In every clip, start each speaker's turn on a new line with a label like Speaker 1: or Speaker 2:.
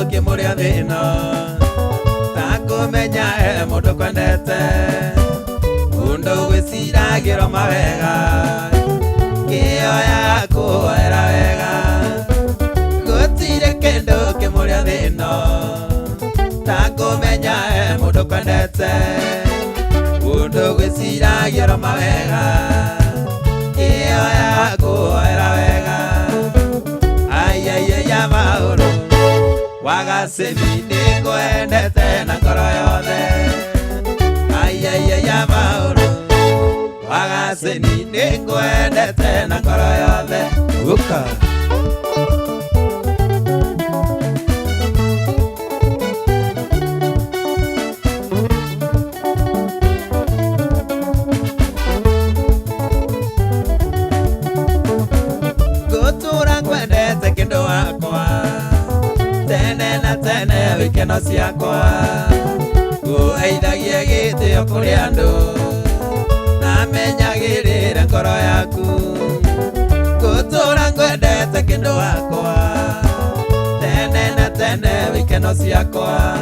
Speaker 1: kimuria thina takumenya mundu kwendete mundu gwiciragira mawega kioya kuera wega gutire kindu kimuria thina takumenya mundu kwendete mundu gwiciragira mawega kioya kuera wega ayaya mauru wagasemi nikuendete na ngoro yothe ayaya mauru wagasemi nikuendete na ngoro yothe uka gutura kwendete kindu wakwa tene na tene wikeno ciakwa ngueithagia gitio kuri andu namenyagirire ngoro yaku gutura ngwendete kindu wakwa tene na tene wikeno ciakwa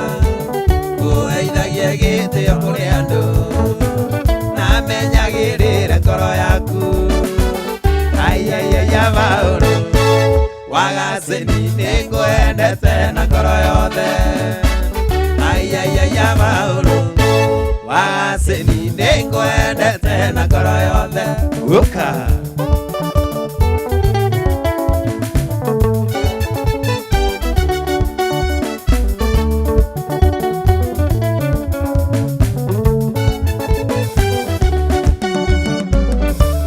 Speaker 1: ngueithagia gitio kuri andu namenyagirire ngoro yaku ayaya mauru wagaseni nikuendete na ngoro yothe ayaya mauru wagaseni nikuendete na ngoro yothe uka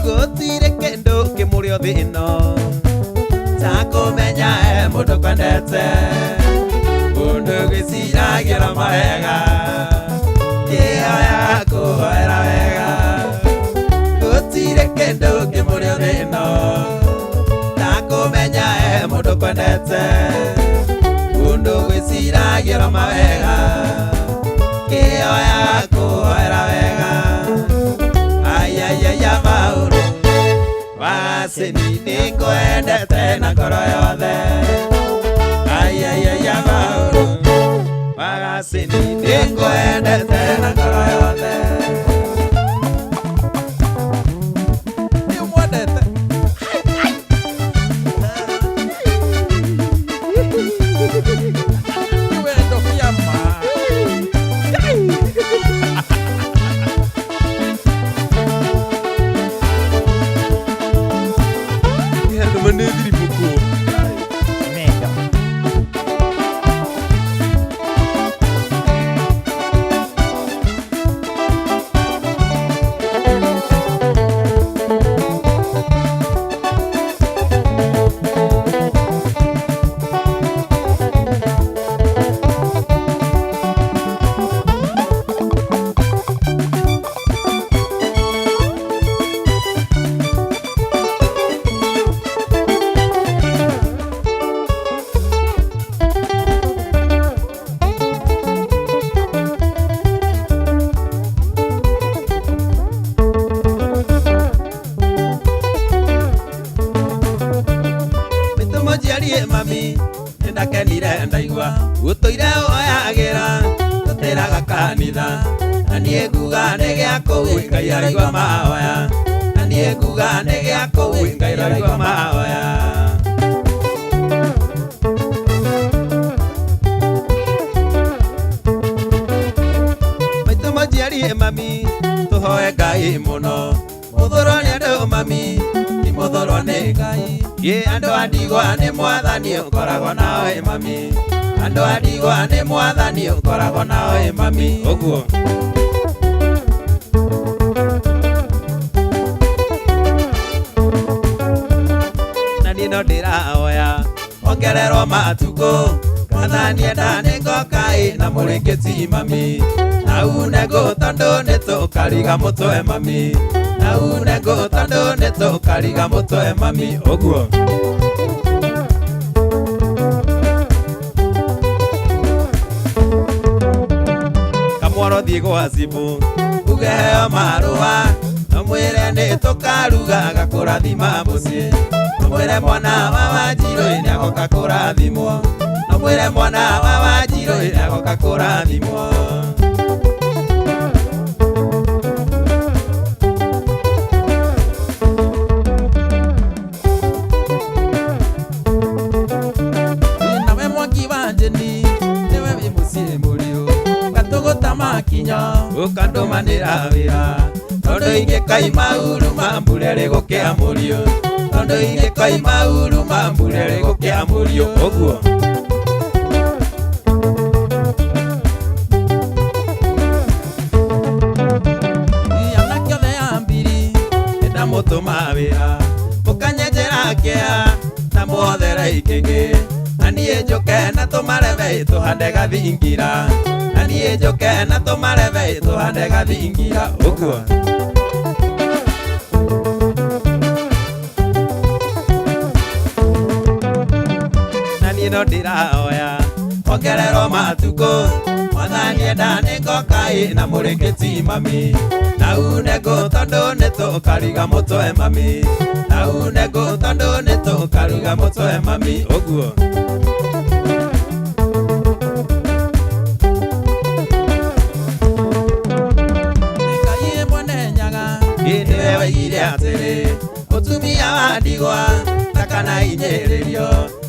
Speaker 1: gutire kindu kimurio thino takumenya mundu kwendete mundu gwiciragira mawega kioya kuera wega gutire kindu kimurio thino takumenya mundu kwendete mundu gwiciragira mawega kioya kuera wega ayaya mauru wagaseni nikuendete na ngoro yothe ayaya mauru wagaseni nikuendete na ngoro yothe niumwendete wendo fiama manedri buku mega mami ndakenire ndaigua gutoire oyagira tutiraga kanitha anie nguga ni giako ngai araigua mahoya anie nguga ni giako ngai araigua mahoya maitu majiarie mami tuhoe ngai muno muthuro ni andu mami muthuro ni ngai ye andu adigwa ni mwathani ukoragwo nao mami andu adigwa ni mwathani ukoragwo nao mami uguo na nino ndiraoya ongererwo matuko mwathani enda ningokai na murikiti mami nau nego tondu nitukariga mutwe mami nau nego tondu nitukariga mutwe mami uguo kamwaro thie gwa cibu ugeheo marua namwire nitukaruga gakurathima mucii namwire mwana wa Wanjiru niagoka kurathimwo Namwire mwana wa Wanjiru agoka kurathimwo. Nawe Mwangi wa Njeni niwe wi mucii muriu gatugũta makinya ũkandũmanĩra wĩra tondũ ingĩkaima uruma mbure gũkĩa mũriũ tondũ ingĩkaima uruma mbure gũkĩa mũriũ ũguo. Anake othe a mbiri nĩndamũtũma wĩra mũkanyenjera kĩa na muothere ikĩngĩ na niĩ njũke na tũmarebe tũhande gathingira na niĩ njũke na tũmarebe tũhande gathingira ũguo. Na niĩ no ndĩrahoya ongererwo matukũ Mwathani enda nĩngoka na mũrĩngĩti mami na unengũ tondũ nĩtũkariga mũtwe mami na unengũ tondũ nĩtũkariga mũtwe mami ũguo. Ngai mwene nyaga nĩwe waigire atĩrĩ mũtumia wa ndigwa ndakana inyĩrĩrio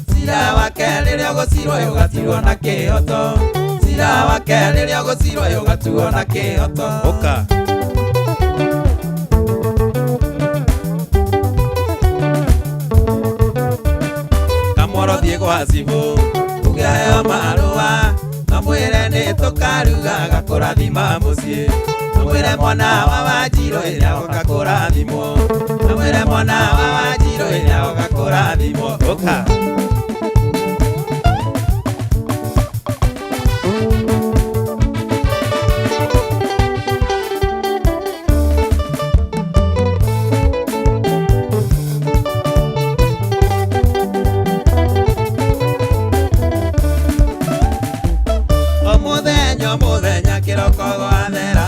Speaker 1: cira wake rĩrĩa ũgũcirwo ũgatirwo na kĩhoto cira wake rĩrĩa ũgũcirwo ũgatuo na kĩhoto ũka. Kamoro thiĩ gwa cibũ uge heo marũa na mwĩre nĩtũkaruga gakũrathima mũciĩ na mwĩre mwana wa Wanjiru agoka kũrathimwo na mwĩre mwana wa Wanjiru agoka kũrathimwo ũka. Mũthenya kĩroko gwathera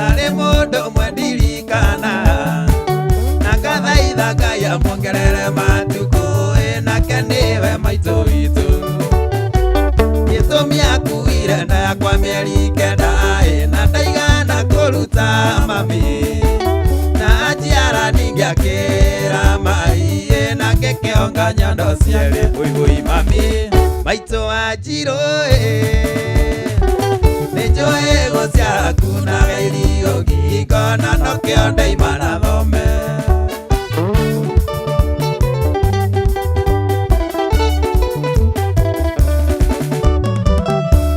Speaker 1: arĩ mũndũ ũmwe ndirikana na ngathaitha Ngai amwongerere matukũ nake nĩwe maitũ witũ gĩtũmi akuire nda yakwa mĩeri kenda na ndaigana kũruta mami na njiara ningĩ akĩra mai na ngĩkĩonga nyondo cierĩ ũigui mami maitũ Wanjiru nĩnjũĩ gũciara kunaga irio ngingo na nokĩo ndaima na thome.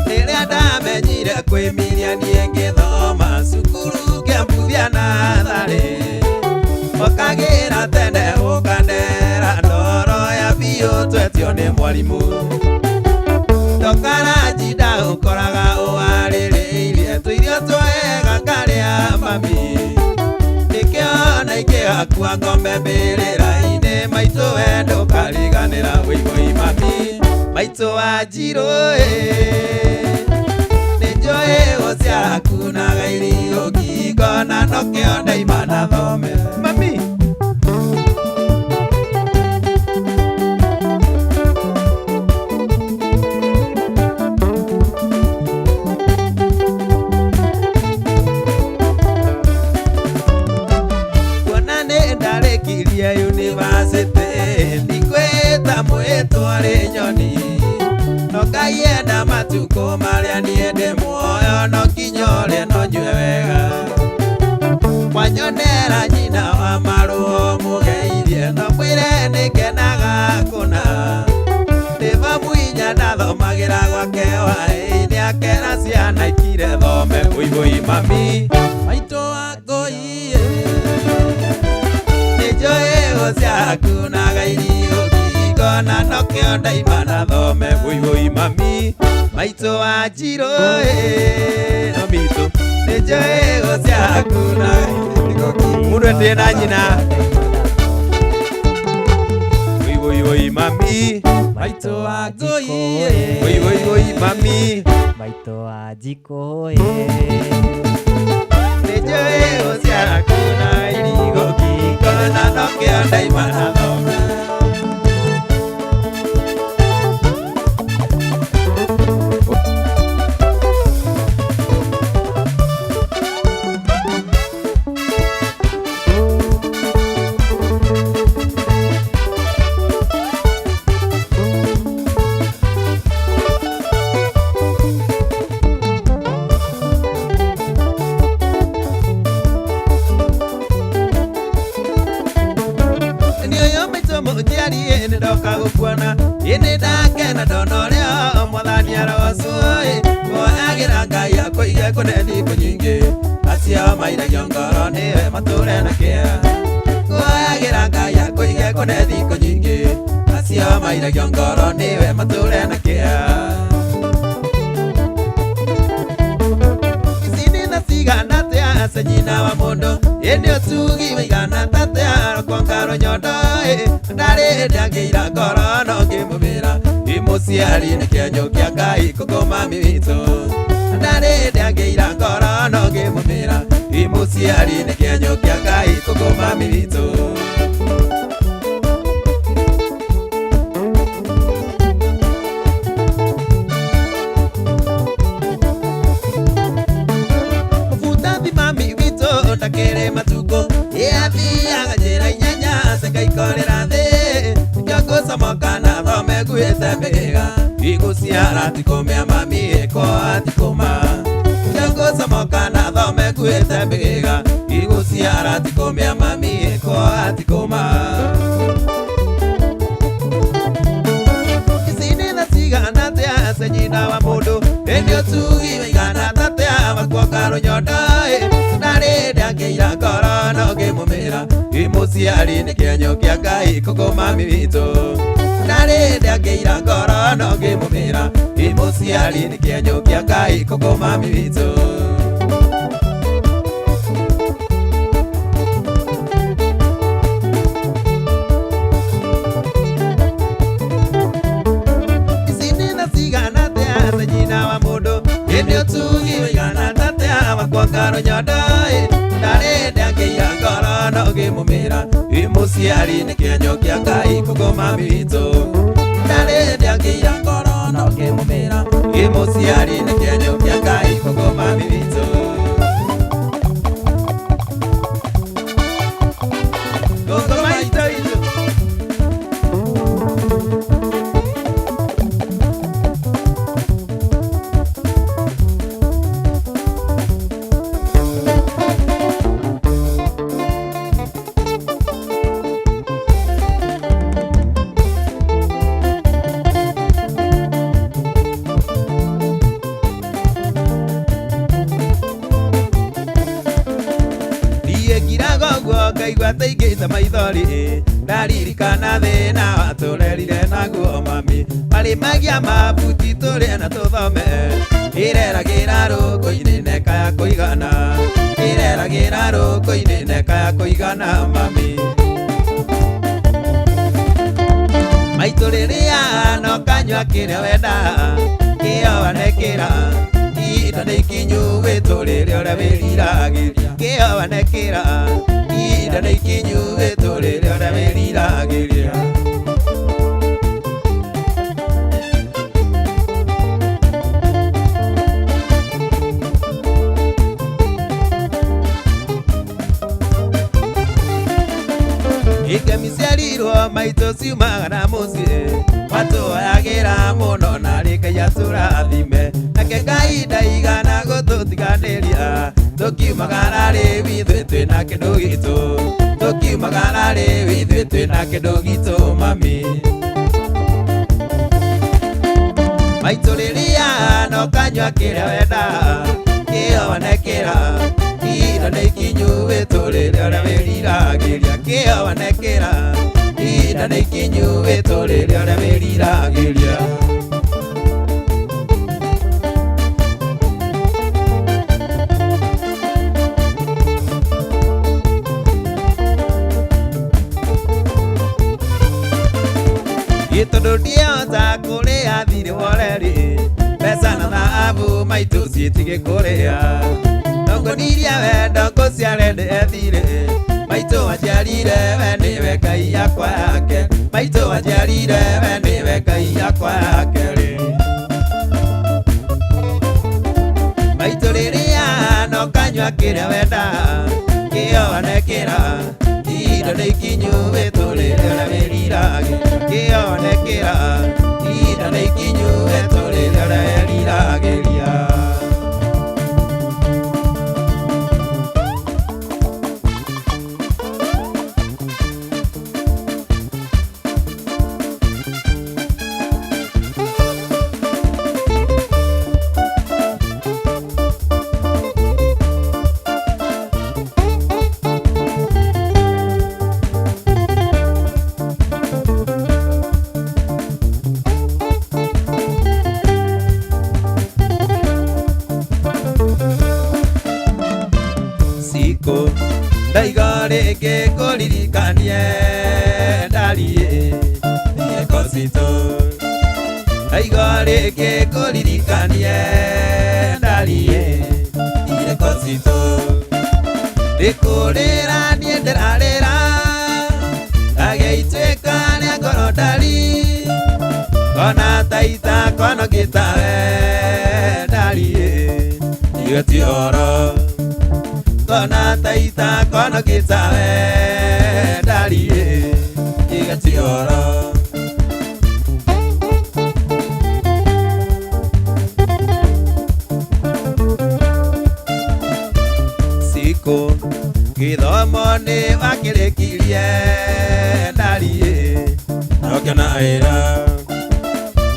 Speaker 1: Rĩrĩa ndamenyire kwĩmiria niĩ ngĩthoma cukuru ngĩambũthia natharĩ ũkagĩra tene ũkandera ndoro ya biũ twetio nĩ mwarimũ ndokaraji ndaũkoraga ũwarĩrĩirie tũirio twega karĩa mami nĩkĩo na ikĩgakua ngombe mbĩrĩra-inĩ maitũ we ndũkariganĩra wĩigui mami maitũ Wanjiru nĩnjũĩ gũciara kunaga irio ngingo na nokĩo ndaima na thome mami. Ndarĩkirie university ndikwĩta mwĩtwa rĩ nyoni no Ngai enda matukũ marĩa niĩ ndĩ muoyo no nginya ũrĩe no nyue wega mwanyonera nyina wa marũa mũgeithie no mwĩre nĩngenaga kũna ndĩva mwinya ndathomagĩra gwake hwaĩ-inĩ akera ciana ikire thome ũigui mami maitũ Wangũi nĩnjũĩ gũciara kunaga irio ngingo na nokĩo ndaima na thome ũigui mami maitũ Wanjiru no mitũ nĩnjũĩ gũciara kunaga irio ngingo mũndũ ndĩ na nyina ũigui mami maitũ Wangũi ũigui mami
Speaker 2: maitũ Wanjiru
Speaker 1: nĩnjũĩ gũciara kunaga irio ngingo na nokĩo ndaima na thome nyondo mwathani arosoi Oyagira ngai akoige kunethi kunyingi Acio mairagio ngoro niwe mature na kia Oyagira ngai akoige kunethi kunyingi Acio mairagio ngoro niwe mature na kia Isinina sigana te ase nyina wa mundu Indi otugi wigana tate kwa ngaro nyondo Ndari ndiangira ngoro no ngimumira Imuciari ni kĩonyo kĩa Ngai kũkũ mami witũ Ndari ndiangira ngoro no ngimumira Imuciari ni kĩonyo kĩa Ngai kũkũ mami witũ Mũbutathi mami witũ ndakĩrĩ matukũ Athiaga njĩra inyanya cikaikorera thĩ Ngĩngũcomoka na thome nguĩte mĩhĩga Igũciara tikũmĩa mami ĩko atikũma Ngĩngũcomoka na thome nguĩte mĩhĩga Igũciara tikũmĩa mami ĩko atikũma Ici nĩ tha cigana atĩa ase nyina wa mũndũ Ĩndĩ ũtugi wĩigana tatĩa wakuonga rũnyondo Ndari ndiangira ngoro no ngimumira Imuciari ni kĩonyo kĩa Ngai kũkũ mami witũ Ndari ndiangira ngoro no ngimumira Imuciari ni kĩonyo kĩa Ngai kũkũ mami witũ Ici nĩ tha cigana atĩa ase nyina wa mũndũ Ĩndĩ ũtugi wĩigana tatĩa wakuonga rũnyondo Ndari ndiangira ngoro no ngimumira Imuciari ni kĩonyo kĩa Ngai kũkũ mami witũ Ndari ndiangira ngoro no ngimumira Imuciari ni kĩonyo kĩa Ngai kũkũ mami witũ Kũkũ maitũ witũ Ngaigua taingĩte maithori Ndaririkana thĩna watũrerire naguo mami Marĩmagia mabuti tũrĩe na tũthome Ireragĩra rũkũ-inĩ neka ya kũigana Ireragĩra rũkũ-inĩ neka ya kũigana mami Maitũ rĩrĩa no kanyua kĩrĩa wendaga Kĩo wanekĩra Indo nĩ ikinyu wĩtũrĩre ũrĩa wĩriragĩria Kĩo wanekĩra Indo nĩ ikinyu wĩtũrĩre ũrĩa wĩriragĩria Ikemi ciarirwo maitũ ciumaga na mũciĩ Matũoyagĩra mũno na rĩkaia tũrathime Nake Ngai ndaigana gũtũtiganĩria Tũkiumagara rĩu ithuĩ twĩna kĩndũ gitũ Tũkiumagara rĩu ithuĩ twĩna kĩndũ gitũ mami Maitũ rĩrĩa no kanyua kĩrĩa wendaga Kĩo wanekĩra Indo nĩ ikinyu wĩtũrĩre ũrĩa wĩriragĩria Kĩo wanekĩra Indo nĩ ikinyu wĩtũrĩre ũrĩa wĩriragĩria Tondũ ndiahota kũrĩa thirĩ woreri Mbeca na thahabu maitũ ciĩtigĩkũrĩa Ndongonirie wendo ngũciare ndĩethire Maitũ waciarire we nĩwe Ngai yakwa yake Maitũ waciarire we nĩwe Ngai yakwa yake Maitũ rĩrĩa no kanyua kĩrĩa wendaga Kĩo wanekĩra Indo nĩ ikinyu wĩtũrĩre ũrĩa wĩriragĩria Kĩo wanekĩra Indo nĩ ikinyu wĩtũrĩre ũrĩa wĩriragĩria rĩngĩ kũririkanie ndariĩ igĩko citũ, igwa rĩngĩ kũririkanie ndariĩ igĩko citũ, rĩkũrĩra niĩ ndĩrarĩra agĩituĩka rĩa ngoro ndari, ona taita konogĩta we ndariĩ igĩti oro, ona taita konogĩta we ndariĩ igĩti oro. Siku gĩthomo nĩ wakĩrĩkirie ndariĩ nokĩona wĩra,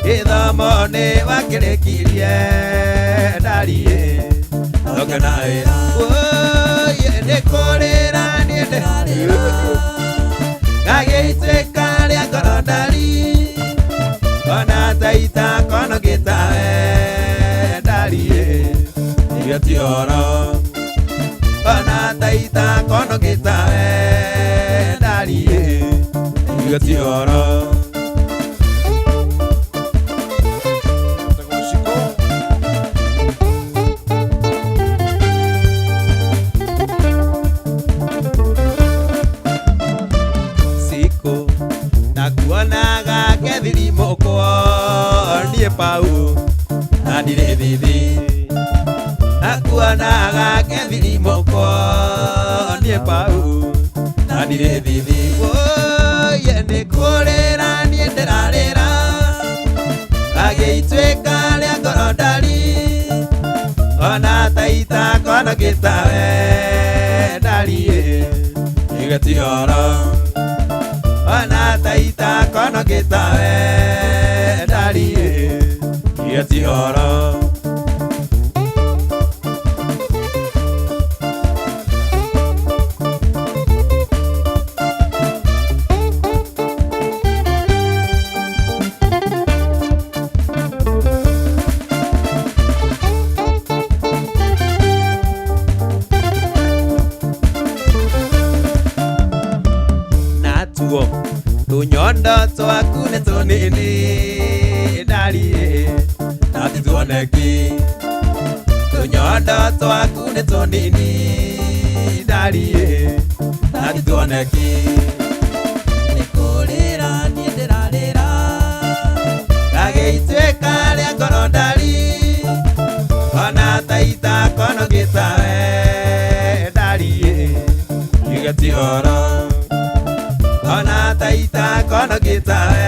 Speaker 1: gĩthomo nĩ wakĩrĩkirie ndariĩ nokĩona wĩra, nĩ kũrĩra niĩ ndĩrarĩra gagĩituĩka rĩa ngoro ndari, ona taita konogĩta we ndariĩ igĩti oro, ona taita konogĩta we ndariĩ igĩti oro. Siku nakuonaga gethirimo kwa niĩ Pau na ndirĩ thithi, nakuonaga gethirimo kwa niĩ Pau na ndirĩ thithi, nĩ kũrĩra niĩ ndĩrarĩra agĩituĩka rĩa ngoro ndari, ona taita konogĩta we ndariĩ igĩti oro, ona taita konogĩta we ndariĩ igĩti oro. Tunyondo twaku nĩ tũnini ndariĩ na tituoneki, tunyondo twaku nĩ tũnini ndariĩ na tituoneki, nĩ kũrĩra niĩ ndĩrarĩra gagĩituĩka rĩa ngoro ndari, ona taita konogĩta we ndariĩ igĩti oro, ona taita konogĩta we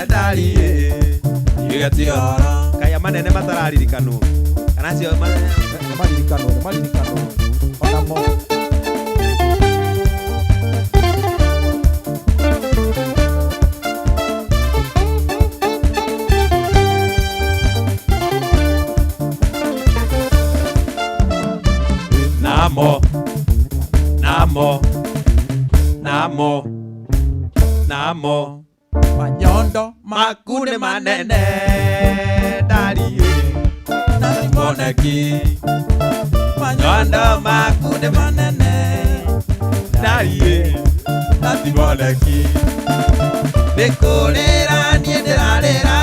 Speaker 1: ndariĩ igĩti oro. Kaya manene matararirikanwo kana acio
Speaker 3: maririkano onamo.
Speaker 1: Namo namo namo namo
Speaker 3: Manyondo
Speaker 1: maku nĩ manene ndariĩ na timoneki, manyondo maku nĩ manene ndariĩ na timoneki, nĩ kũrĩra niĩ ndĩrarĩra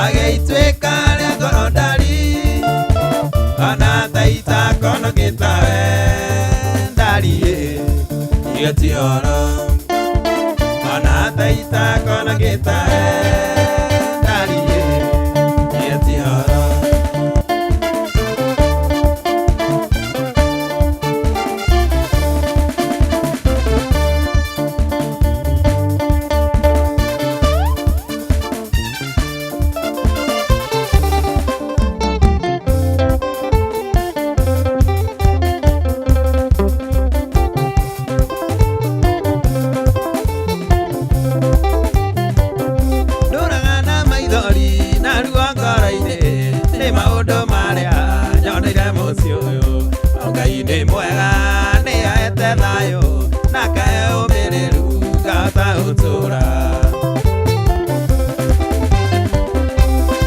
Speaker 1: agĩituĩka rĩa ngoro ndari, ona taita konogĩta we ndariĩ igĩti oro, ona taita konogĩta we ndariĩ igĩti oro. Ngai nĩ mwega nĩ ahete thayũ na akahe ũmĩrĩru ngahota gũtũũra.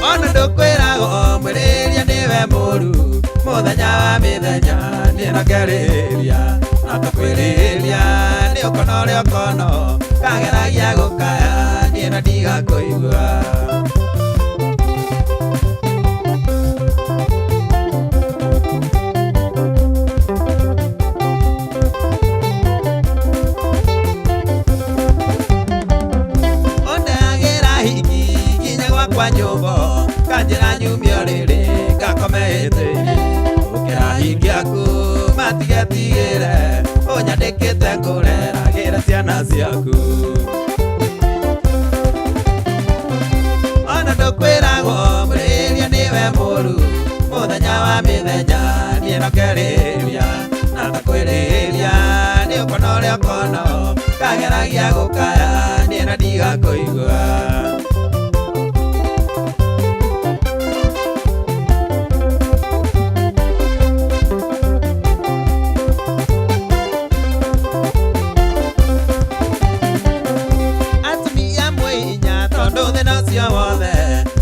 Speaker 1: Ona ndũkwĩragwo mwĩrĩria nĩwe mũru, mũthenya wa mĩthenya nĩenakĩrĩria na atakwĩrĩria nĩ ũkono ũrĩa ũkono kageragia gũkaya niĩ na ndigakũigua. Kwa nyumba kanjĩra nyumio rĩrĩ ngakome hĩndĩ-inĩ ũkĩra hingiaku matigetigĩre ũnyandĩkĩte kũreragĩra ciana ciaku. Ona ndũkwĩragwo mũrĩria nĩwe mũru mũthenya wa mĩthenya niĩ nokerĩria na ndakwĩrĩria nĩ ũkono ũrĩa ũkono kageragia gũkaya niĩ na ndigakũigua.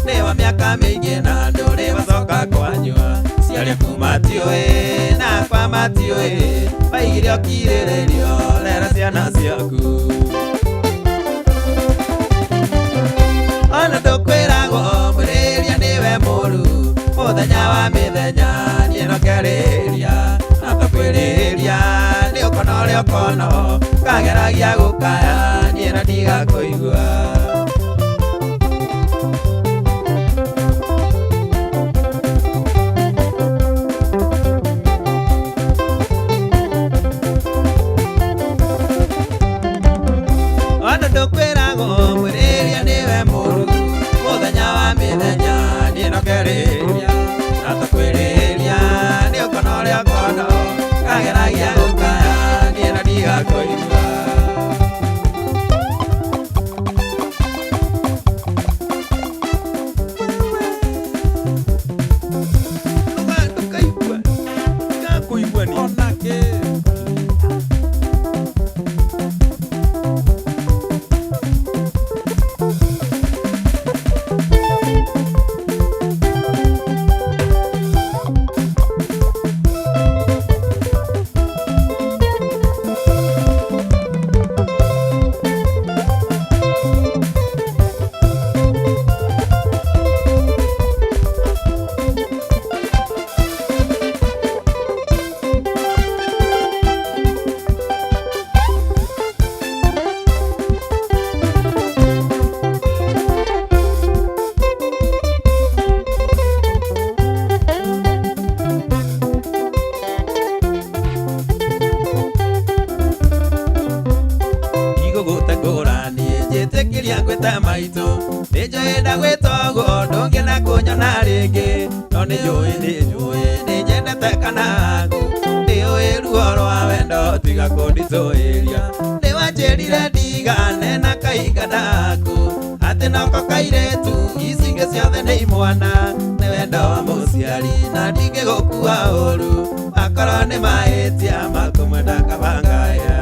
Speaker 1: Nĩwa mĩaka mĩingĩ na ndũrĩ wacoka kwanyua ciarĩaku matiũĩ nakwa matiũĩ waigire ũkirĩrĩrio rera ciana ciaku. Ona ndũkwĩragwo mũrĩria nĩwe mũru mũthenya wa mĩthenya niĩ nokerĩria na ndakwĩrĩria nĩ ũkono ũrĩa ũkono kageragia gũkaya niĩ na ndigakũigua. Ndũkwĩragwo mũrĩria nĩwe mũru mũthenya wa mĩthenya niĩ nokerĩria na ndakwĩrĩria nĩ ũkono ũrĩa ũkono kageragia gũkaya niĩ na ndigakũigua. Ndũkaigua ndikakũigua ni onake. Njĩtĩkĩria ngwĩte maitũ nĩnjũĩ ndagwĩta ũguo ndũngĩenda kũnyona rĩngĩ no nĩnjũĩ nĩ nyendete kanaku nĩũĩ ruo rwa wendo tiga kũnditũĩria nĩwanjĩrire ndigane na kahinga naku atĩ noko kairĩtu ici ingĩ ciothe nĩ imwana nĩ wendo wa mũciari na ndingĩgũkua ũru akorwo nĩ mahĩtia makũmwenda kabangaya.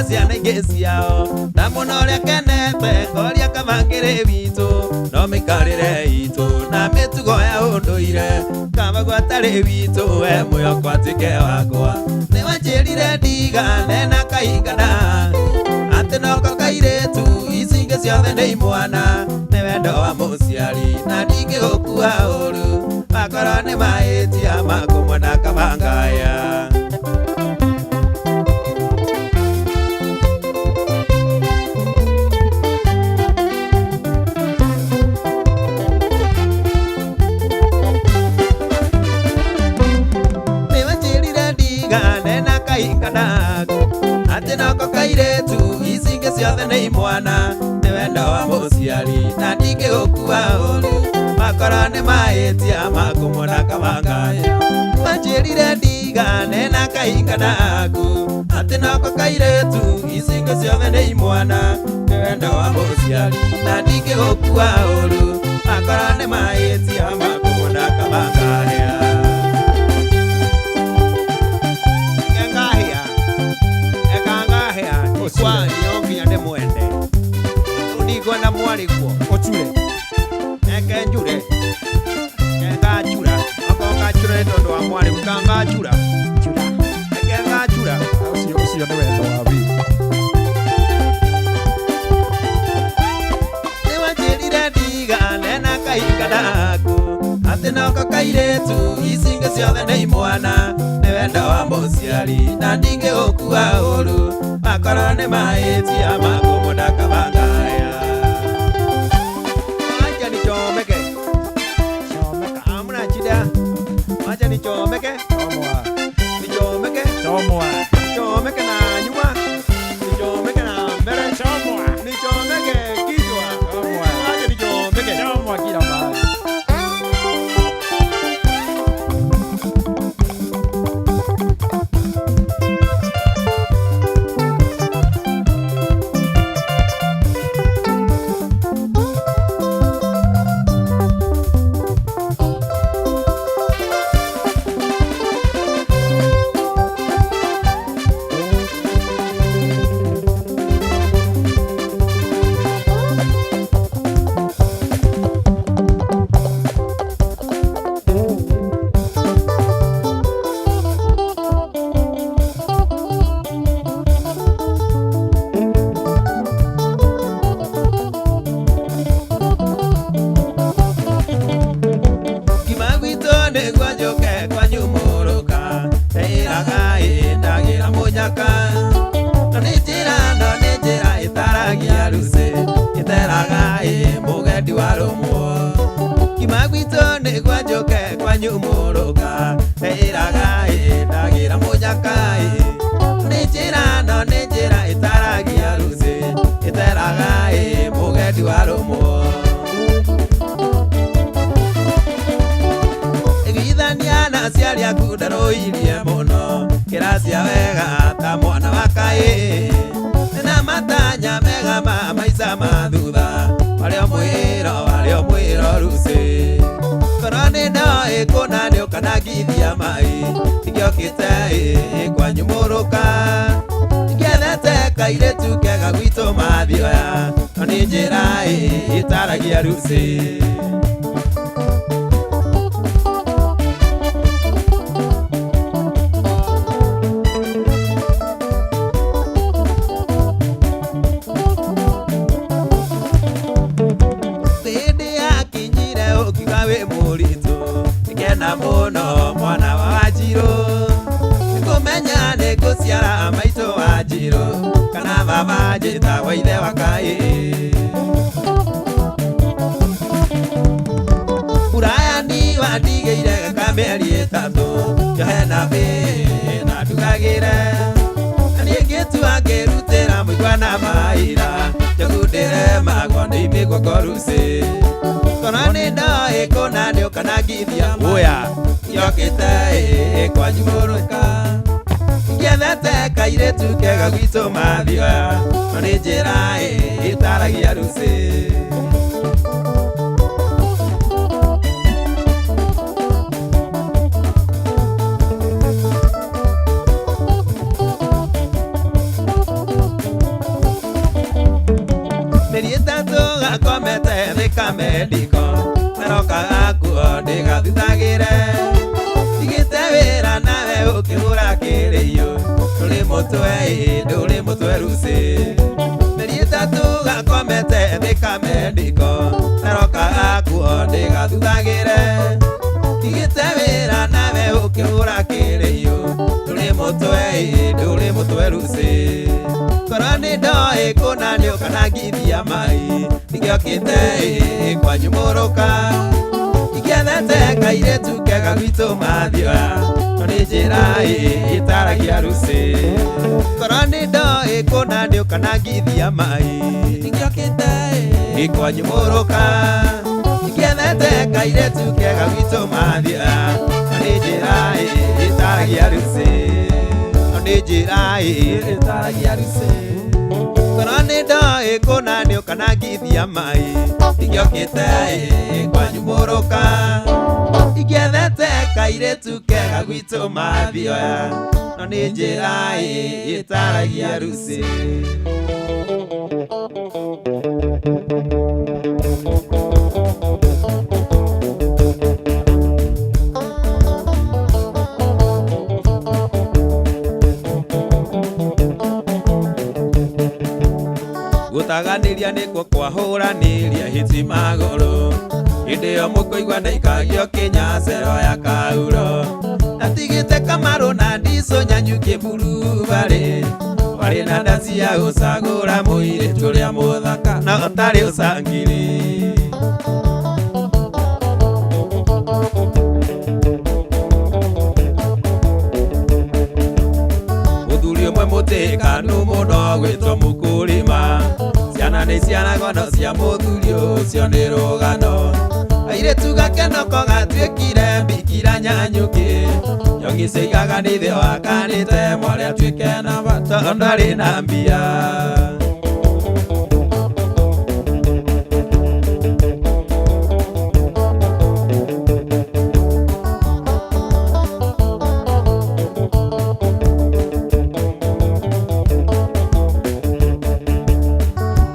Speaker 1: Ciana ingĩ ciao ndamũna ũrĩa kenete ngoria kabangĩrĩ witũ no mĩikarĩre itũ na mĩtugo ya ũndũire kamagũ atarĩ witũ we mwĩhoko atuĩke wakwa nĩwanjĩrire ndigane na kahinga naku atĩ noko kairĩtu ici ingĩ ciothe nĩ imwana nĩ wendo wa mũciari na ndingĩgũkua ũru akorwo nĩ mahĩtia makũmwenda kabangaya. Atĩ noko kairĩtu ici ingĩ ciothe nĩ imwana nĩ wendo wa mũciari na ndingĩgũkua ũru makorwo nĩ mahĩtia makũmwenda kabangaya. Wanjĩrire ndigane na kahinga naku atĩ noko kairĩtu ici ingĩ ciothe nĩ imwana nĩ wendo wa mũciari na ndingĩgũkua ũru makorwo nĩ mahĩtia makũmwenda kabangaya.
Speaker 3: ucio nĩ wendo wa wi.
Speaker 1: Nĩ wanjĩrire ndigane na kahinga ndaku atĩ noko kairĩtu ici ingĩ ciothe nĩ imwana, nĩ wendo wa mũciari na ndingĩgũkua ũru makorwo nĩ mahĩtia maku ndakabangaya. Acha nichomeke, hamna shida, acha nichomeke, nichomeke, nichomeke na nyuma, nichomeke na mbele, nichomeke kichwa, acha nichomeke
Speaker 3: Kila mahali.
Speaker 1: Kimagwito nĩ gwanjoke kwanyumũrũka ĩraga ndagira mũnyaka nĩ njĩra no nĩ njĩra ĩtaragia ruci ĩteraga mũgendi wa rũmwo ĩgithania na aciari aku ndarũirie mũno kĩracia wega ta mwana wa kaĩ na matanya mega ma maica ma thutha warĩo mwĩro ruci korwo nĩ ndoĩ kũna nĩ ũkanangithia mai ingĩokĩte kwanyumũrũka ingĩethete kairĩtu kega gwitũ mathioya no nĩ njĩra ĩtaragia ruci mũno mwana wa Wanjirũ nĩkũmenya nĩngũciara maitũ Wanjirũ kana baba njĩtagwo ithe wa kaĩ Burayani wandigĩire gaka mĩeri ĩtatũ njohe na mbĩ na ndugagĩre na niĩ ngĩtua ngĩrutĩra mũigua na maira njagundĩre magwo nĩ imĩgwo ngoruci korwo nĩ ndoĩ kũna nĩ ũkanangithia oya yokĩte kwanyumũrũka ingĩethete kairĩtu kega gwitũ mathioya no nĩ njĩra ĩtaragia ruci mĩeri ĩtatũ gakomete thĩkamendiko merokaga kuo ndĩgathuthagĩre tigĩte wĩra nawe ũkĩhũra kĩrĩio ndũrĩ mũtwe ruci mĩeri ĩtatũ gakomete thĩkamendiko merokaga kuo ndĩgathuthagĩre tigĩte wĩra nawe ũkĩhũra kĩrĩio ndũrĩ mũtwe ruci korwo nĩ ndoĩ kũna nĩ ũkanangithia mai ingĩokĩte kwanyumũrũka ingĩethete kairĩtu kega gwitũ mathioya no nĩ njĩra ĩtaragia ruci korwo nĩ ndoĩ kũna nĩ ũkanangithia mai ingĩokĩte kwanyumũrũka ingĩethete kairĩtu kega gwitũ mathioya no nĩ njĩra ĩtaragia ruci no nĩ njĩra ĩtaragia ruci korwo nĩ ndoĩ kũna nĩ ũkanangithia mai ingĩokĩte kwanyumũrũka ingĩethete kairĩtu kega gwitũ mathioya no nĩ njĩra ĩtaragia ruci Kuraganiria nikuo kwahuraniria hiti maguru. Hĩndĩ ĩyo mũkũigua ndaikagio kĩnyacero ya kauro. Natigĩte Kamaru na Ndiso nyanyukie buru barĩ. Warĩ na ndaci ya gũcagũra mũirĩtu ũrĩa mũthaka na ũtarĩ ũcangiri. Mũthuri ũmwe mũtĩkanu mũno gwĩtwo Mũkũrĩma. Ciana nĩ ciaragwo no cia mũthuri ũcio nĩ rũgano. Airĩtu gakenoko gatuĩkire mbikira nyanyuki. Nyongi ciaigaga nĩ ithe wakanĩte mwarĩ atuĩke na bata tondũ arĩ na mbia.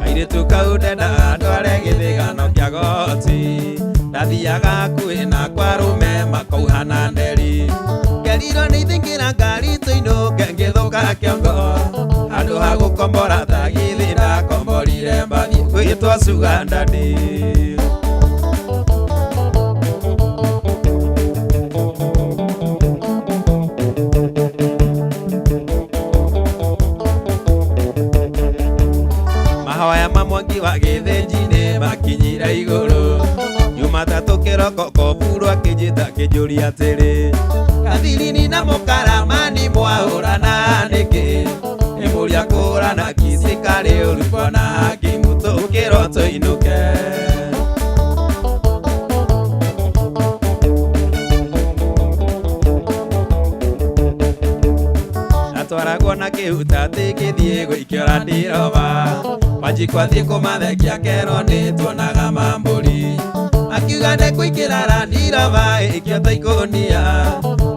Speaker 1: Kairĩtu kau ndenda ndware gĩthĩgano kĩa goti. Ndathiaga hakuhĩ na kwa arũme makauhana nderi. Ngerirwo nĩ ithingĩra ngari tũinũke ngĩthũka kĩongo. Handũ ha gũkombora tagithi ndakomborire mbathi gwĩtwo Sugar Daddy. Mahoya ma Mwangi wa Gĩthĩnji makinyire igũrũ. Jumatatũ kĩroko Koburu akĩnjĩta akĩnjũria atĩrĩ, Gathirini na Mũkaramani mwahũrana nĩkĩ? Ngĩmũria kũhũrana kici karĩ ũru Bwana Hakimu tũkĩrwo tũinũke. Natwaragwo na kĩhuta atĩ gĩthiĩ gũikĩra Ndirova. Wanjikũ athiĩ kũmathekia kerwo nĩ tuonaga mambũri. Akiuga ndekũingĩra Ndirova ĩkĩota ikũnia.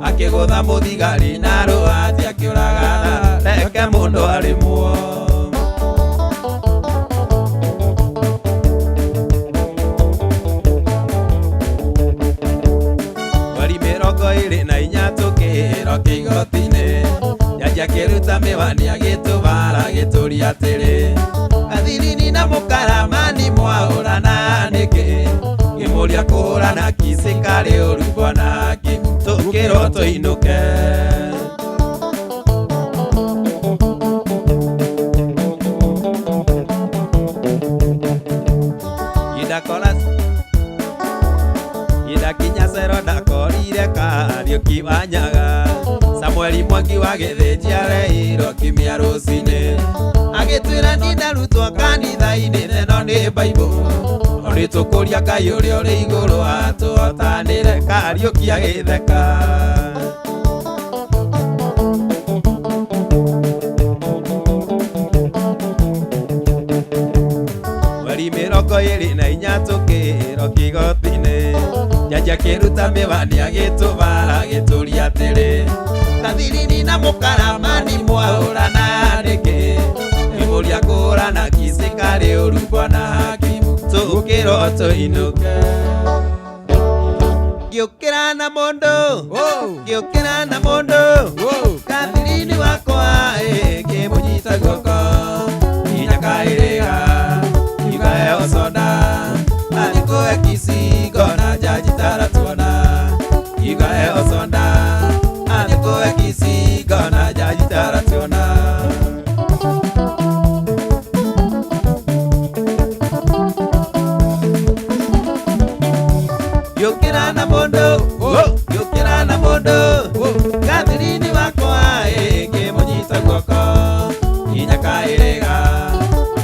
Speaker 1: Akĩgũtha mũthigari na rũhati akĩũraga reke mũndũ arĩmwo. Mweri 24 tũkĩhĩrwo kĩgoti-inĩ. Jaji akĩruta mĩwani agĩtũbara agĩtũria atĩrĩ, Gathirini na Mũkaramani mwahũrana nĩkĩ? Ngĩmũria kũhũrana kici karĩ ũru Bwana Hakimu tũkĩrwo tũinũke. Idakinya cero ndakorire Kariuki wa Nyaga. Samueli Mwangi wa Gĩthĩnji areirwo kimia rũcinĩ. Agĩtwĩra nĩ ndarutwo kanitha-inĩ theno nĩ Bible. Nĩ tũkũria Ngai ũrĩa ũrĩ igũrũ atũhotanĩre. Kariuki agĩtheka. Mweri 24 tũkĩhĩrwo kĩgoti-inĩ. Jaji akĩruta mĩwani agĩtũbara agĩtũria atĩrĩ, Gathirini na Mũkaramani mwahũrana nĩkĩ? Ngĩmũria kũhũrana kici karĩ ũru Bwana Hakimu tũkĩrwo tũinũke. Ngĩũkĩra na mũndũ, ngĩũkĩra na mũndũ. Gathirini wakwa ngĩmũnyita guoko. Nginya kaĩrĩga ikaheyo soda. Alikuwe kici ngona jaji taratuona. Ikaheyo soda. Alikuwe kici ngona jaji taratuona. Ngĩũkĩra na mũndũ, ngĩũkĩra na mũndũ. Gathirini wakwa ngĩmũnyita guoko. Nginya kaĩrĩga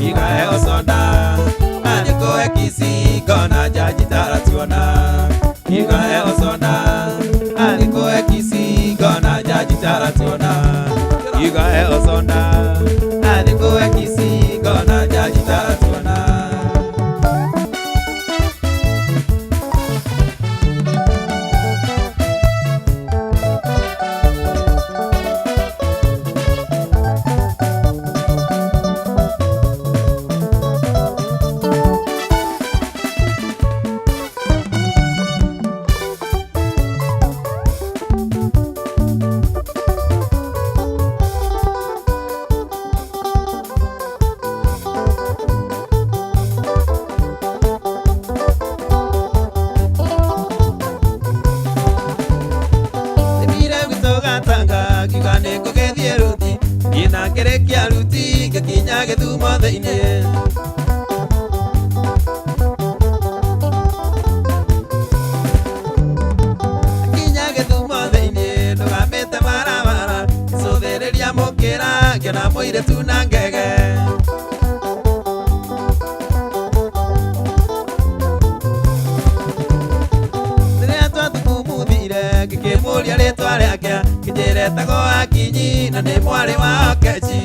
Speaker 1: ikaheyo soda. Alikuwe kici ngona jaji taratuona. Ikaheyo soda. Alikuwe kici ngona jaji taratuona. Ikaheyo soda. Alikuwe kici ngona jaji taratuona. thĩinĩ. Akinya Gĩthumo thĩinĩ ndũgamĩte barabara, icũthĩrĩria mũkĩra ngĩona mũirĩtu na ngege. Rĩrĩa twathugumuthire ngĩkĩmũria rĩtwa rĩake, kĩnjĩra etagwo Akinyi na nĩ mwarĩ wa Okechi.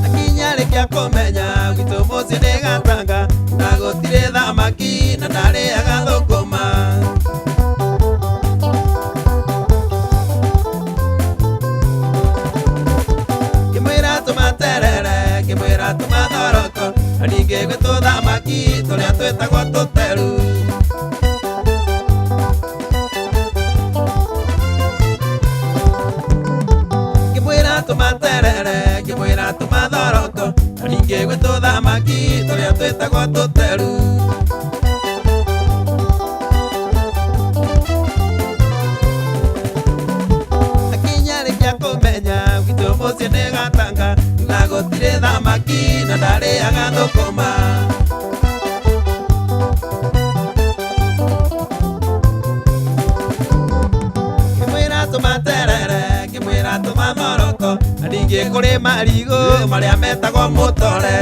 Speaker 1: Akinya rĩkia kũmenya gwitũ mũciĩ nĩ Gatanga, na gũtirĩ thamaki na ndarĩaga thũkũma. Ngĩmwĩra tũmaterere, ngĩmwĩra tũmathoroko, na ningĩ gwĩtũ thamaki tũrĩa twĩtagwo tũteru. Ngĩmwĩra tũmaterere, ngĩmwĩra tũmathoroko, na ningĩ gwĩtũ thamaki tũrĩa twĩtagwo tũteru. Akinya rĩkia kũmenya gwitũ mũciĩ nĩ Gatanga, na gũtirĩ thamaki na ndarĩaga thũkũma. Ngĩmwĩra tũmaterere, ngĩmwĩra tũmathoroko, na ningĩ kũrĩ marigũ marĩa metagwo mũtore.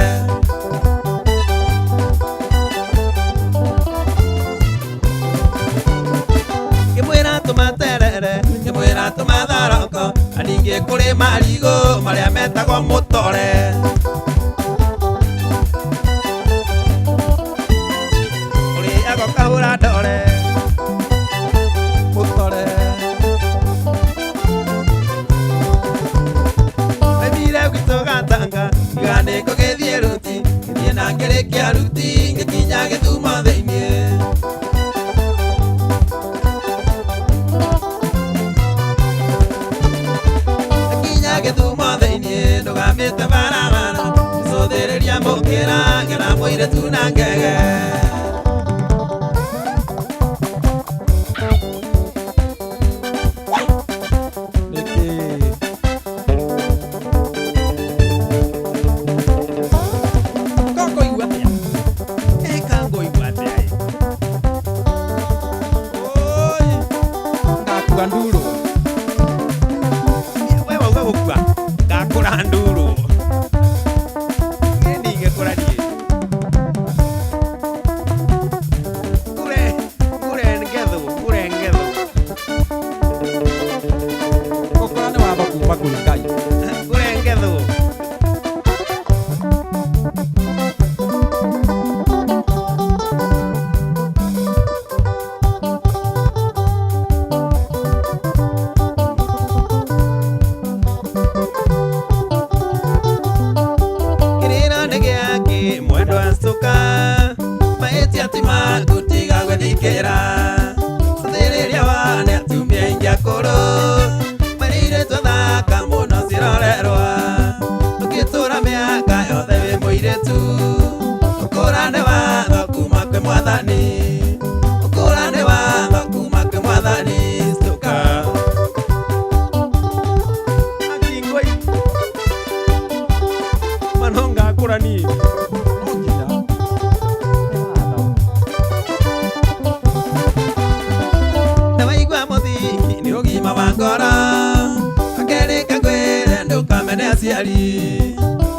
Speaker 1: Ngĩmwĩra tũmaterere, ngĩmwĩra tũmathoroko, na ningĩ kũrĩ marigũ marĩa metagwo mũtore. Ũrĩagwo kahũra ndore mũtore. Nĩthire gwitũ Gatanga iganĩko gĩthiĩ ruti, ngĩthiĩ na ngĩrĩkia ruti ngĩkinya Gĩthumo thĩinĩ. Akinya Gĩthumo thĩinĩ ndũgamĩte barabara, icũthĩrĩria mũkĩra ngĩona mũirĩtu na ngege.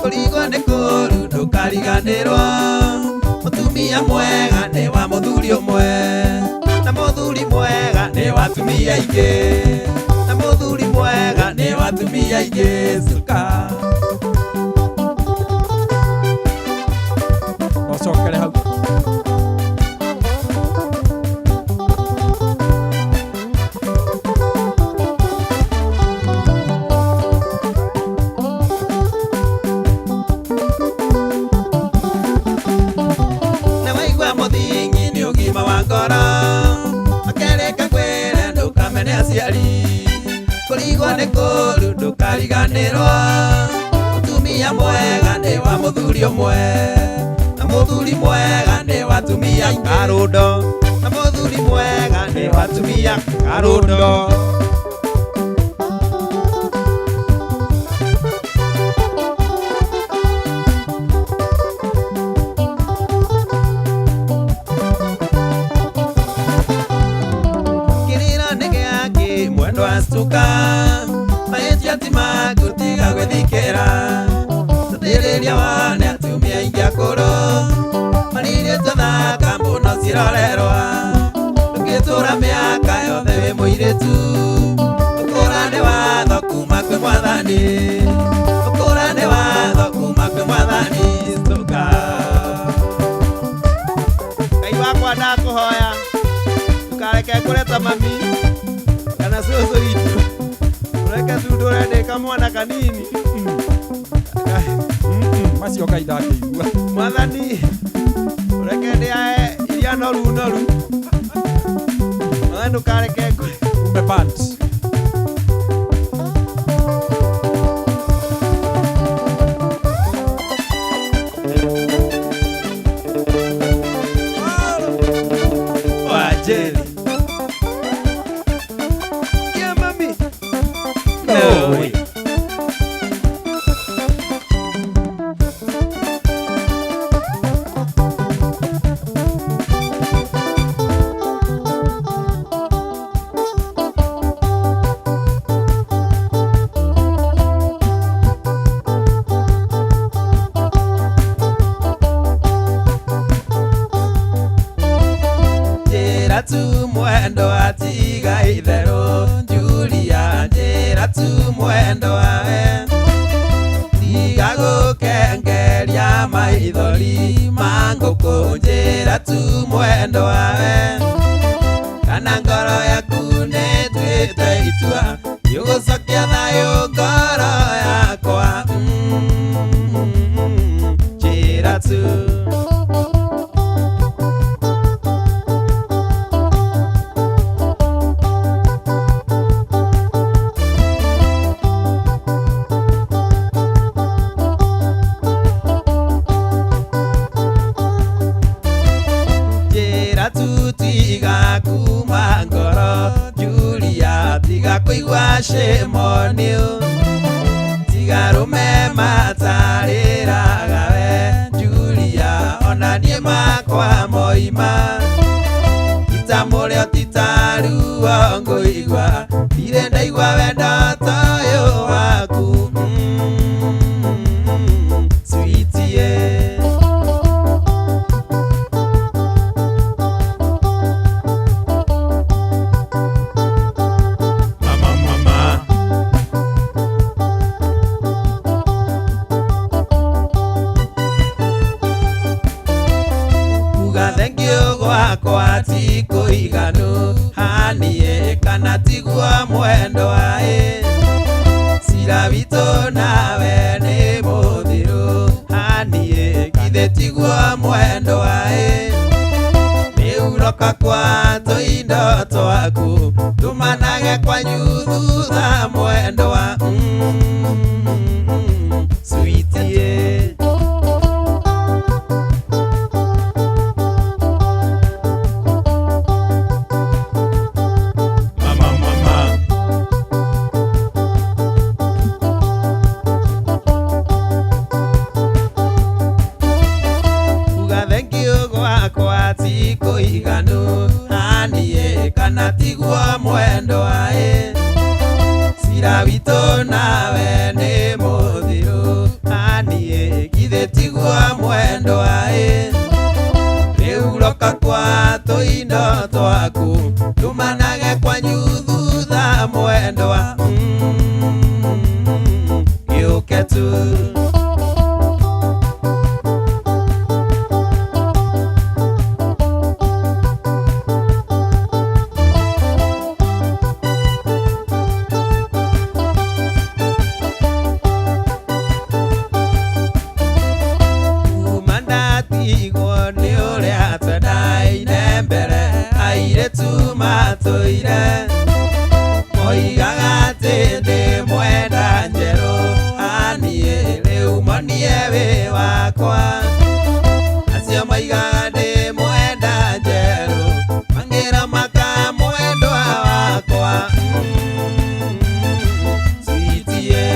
Speaker 1: Kũrigwo nĩ kũru ndũkariganĩrwo, mũtumia mwega nĩ wa mũthuri ũmwe, na mũthuri mwega nĩ wa atumia aingĩ, na mũthuri mwega nĩ wa atumia aingĩ. Cuka
Speaker 3: Ocokere hau.
Speaker 1: kũrigwo nĩ kũru ndũkariganĩrwo, mũtumia mwega nĩ wa mũthuri ũmwe, na mũthuri mwega nĩ wa atumia Karũndo, na mũthuri mwega nĩ wa atumia Karũndo. Mutuĩria wane atumia aingĩ akũrũ marirĩtwo thaka mũno cirorerwa ndũngĩtũra mĩaka yothe wĩ mũirĩtu ũkũrane watho kuma kwĩ Mwathani ũkũrane watho kuma kwĩ Mwathani Stoka Ngai wakwa ndakũhoya ndũkareke kũreta mami kana cũcũ witũ ũreke tu ndũrendĩka mwana kanini
Speaker 3: macio Ngai ndakĩigua
Speaker 1: Mwathani ũreke ndĩae iria noru Mwathani ndũkareke
Speaker 3: ume pant
Speaker 1: Wajeli yeah mami
Speaker 2: Oi.
Speaker 1: Njĩra tu mwendo atiga itherũ Julia njĩra tu mwendo wawe tiga gũkengeria maithori ma ngũkũ njĩra tu mwendo wawe kana ngoro yaku nĩtuĩte itua yũgũcokia thayũ ngoro yakwa njĩra tu tiga kuma ngoro Julia tiga kũigua cĩmonio tiga rũme matarĩraga we Julia ona niĩ makwa moima ita mũrĩo tita ruo ngũigua ndirĩ ndaigua wendo ta ũyũ waku sweetie gwakwa ti kũiganu haniĩ kana tiguo mwendo waĩ cira witũ nawe nĩ mũthiru haniĩ githĩ tiguo mwendo waĩ nĩuroka kwa tũindo twaku tumanage kwanyu thutha mwendo wa sweetie ti kũiganu haniĩ kana tiguo mwendo waĩ cira witũ nawe nĩ mũthiru haniĩ githĩ tiguo mwendo waĩ rĩu roka kwa tũindo twaku tumanage kwanyu thutha mwendo wa gĩũke tu matũire moigaga atĩ ndĩ mwenda njerũ haniĩ rĩu monie wĩ wakwa acio moigaga ndĩ mwenda njerũ mangĩra maka mwendwa wakwa sweetie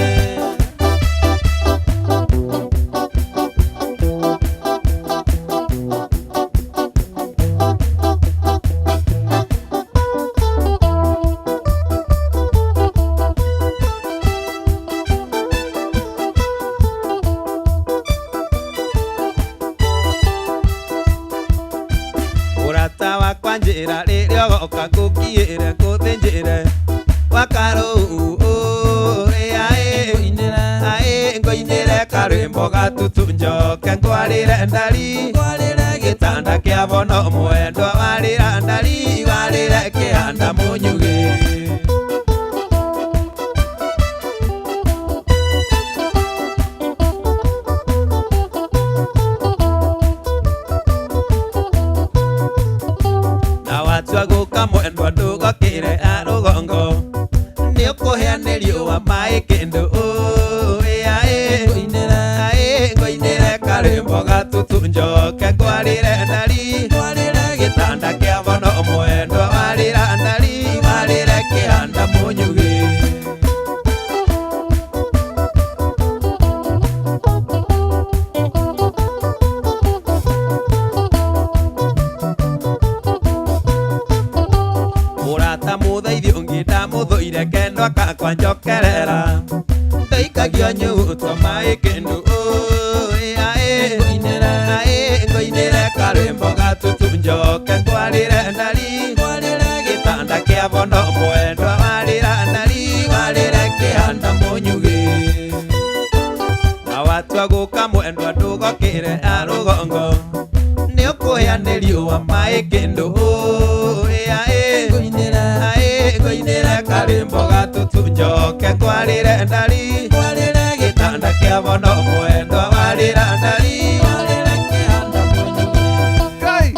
Speaker 1: wanjira ririo goka ngukiire nguthinjire wakaru ae ngoinire karwimbo gatutu njoke ngwarire ndari gitanda kia bono mwendwa warira ndari warire kihanda munyugi na watua guka mwendwa ndugokire arugongo ni ukuheanirio wa mai kindu ngoinire karwimbo gatutu njoke ngwarire ndari gitanda kia bono mwendwa warira ndari warire kihanda munyugi murata muthaithi ungi ndamuthuire kendwa kakwa njokerera ndaikagio nyutwa mai kindu ngoinire karwimbo gatutu njoke ngwarire ndari gitanda kia bono mwendwa warira ndari warire kihanda munyugi na watua guka mwendwa ndugokire arugongo ni ukuheanirio wa mai kindu ngoinire karwimbo gatutu njoke ngwarire ndari gitanda kia bono mwendwa warira ndari warire kihanda munyugi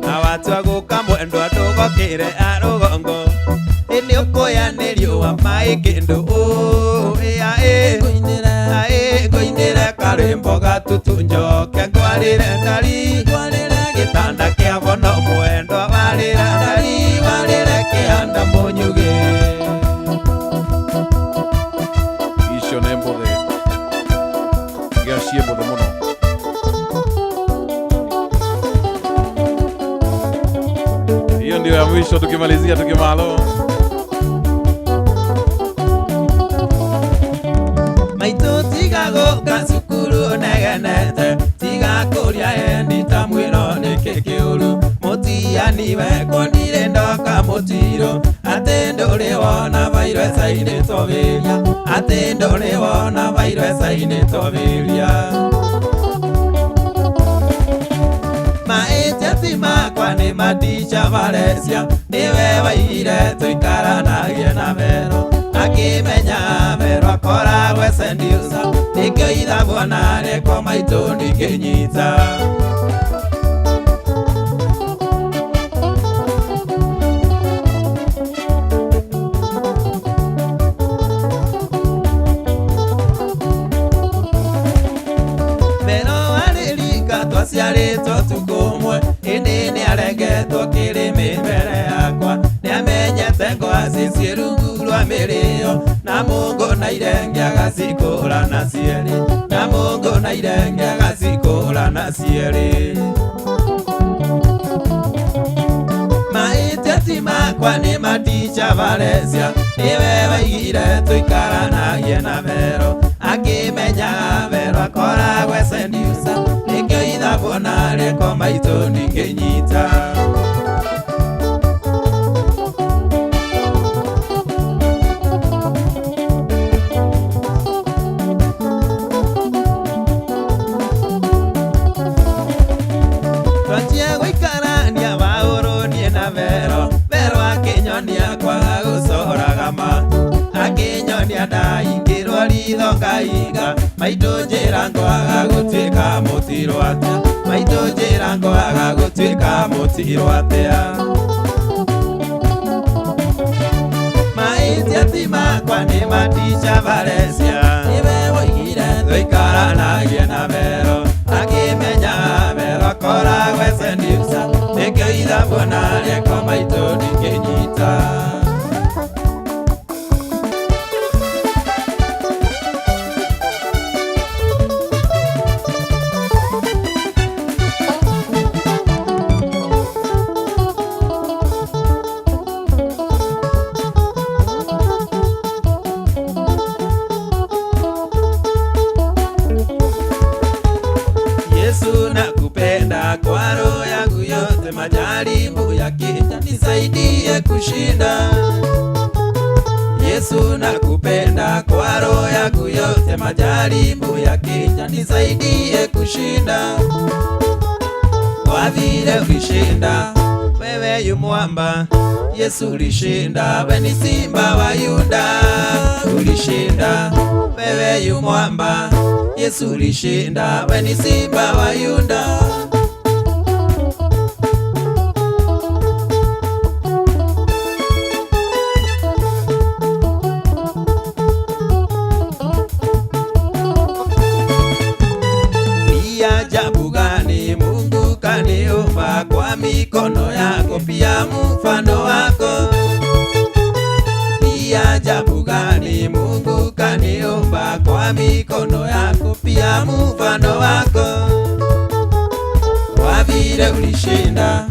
Speaker 1: na watua guka mwendwa ndugokire arugongo ni ukuheanirio wa mai kindu ngoinire karwimbo gatutu njoke ngwarire ndari gitanda kia bono mwendwa warira ndari warire kihanda munyugi
Speaker 2: icio nä mbå thä gä ciä mbå thä må no hiyo ndio ya mwisho tukimalizia tukimalo
Speaker 1: maitu tiga guka cukuru negenete tiga kuria endi ta mwiro niki kiuru mutianiwe kondire ndoka mutiro ati nduri wona vairesaini toviria ati nduri wona vairesaini toviria maiteti makwa ni matisha varesia niwe vaire tuikaranagie na vero akimenya vero akoragwe sendiusa nikio ithagwo nare kwa maitu ndikinyita vero aririka twaciaritwo tukumwe indi niaregetwo kirimi mbere yakwa niamenyete ngwaci cie rungu rwa mirio na mungu na irenge agacikura na cieri na mungu na irenge agacikura na cieri maiteti makwa ni matisha varesia niwe vaigire tuikaranagie na vero akimenya vero akoragwe sendiusa nikio ithagwo nare kwa maitu ndinginyita twanjie gwikarania vauruni na vero vero akinyonia kwaga gucoraga matu akinyonia ndaingirwo ritho ngaiga maitu njira ngwaga gutuika mutiro atia maitu njira ngwaga gutuika mutiro atia maitiati makwa ni matisha varesia niwe woigire tuikaranagie na vero akimenya vero akoragwe sendiusa nikio ithagwo nare kwa maitu ndinginyita kushinda. Yesu nakupenda kwa roho yangu yote, majaribu yakija nisaidie kushinda. Kwa vile ulishinda, wewe yu mwamba, Yesu ulishinda, wewe ni simba wa Yuda. Ulishinda, wewe yu mwamba, Yesu ulishinda, wewe ni simba wa Yuda. Ajabu gani Mungu kaniumba kwa mikono yako, pia mfano wako. Ni ajabu gani Mungu kaniumba kwa mikono yako, pia mfano wako. Kwa vile ulishinda,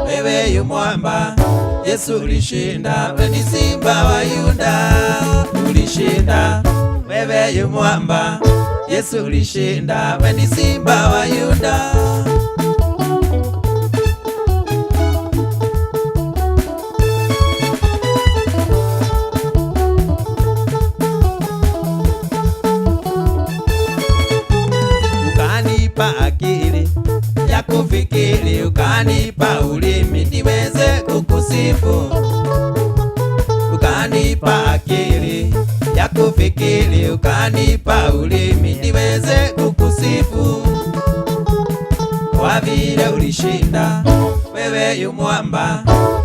Speaker 1: wewe yu mwamba, Yesu ulishinda, wewe ni simba wa Yuda. Ulishinda, wewe yu mwamba, Yesu ulishinda, wewe ni simba wa Yuda. Ukanipa akili ya kufikiri, ukanipa ulimi niweze kukusifu. Ukanipa akili ya kufikiri, ukanipa ulimi niweze kukusifu. Kwa vile ulishinda, wewe yu mwamba,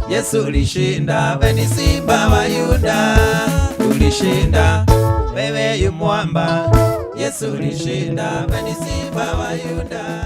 Speaker 1: Yesu ulishinda, wewe ni simba wa Yuda. Ulishinda, wewe yu mwamba, Yesu ulishinda, wewe ni simba wa Yuda.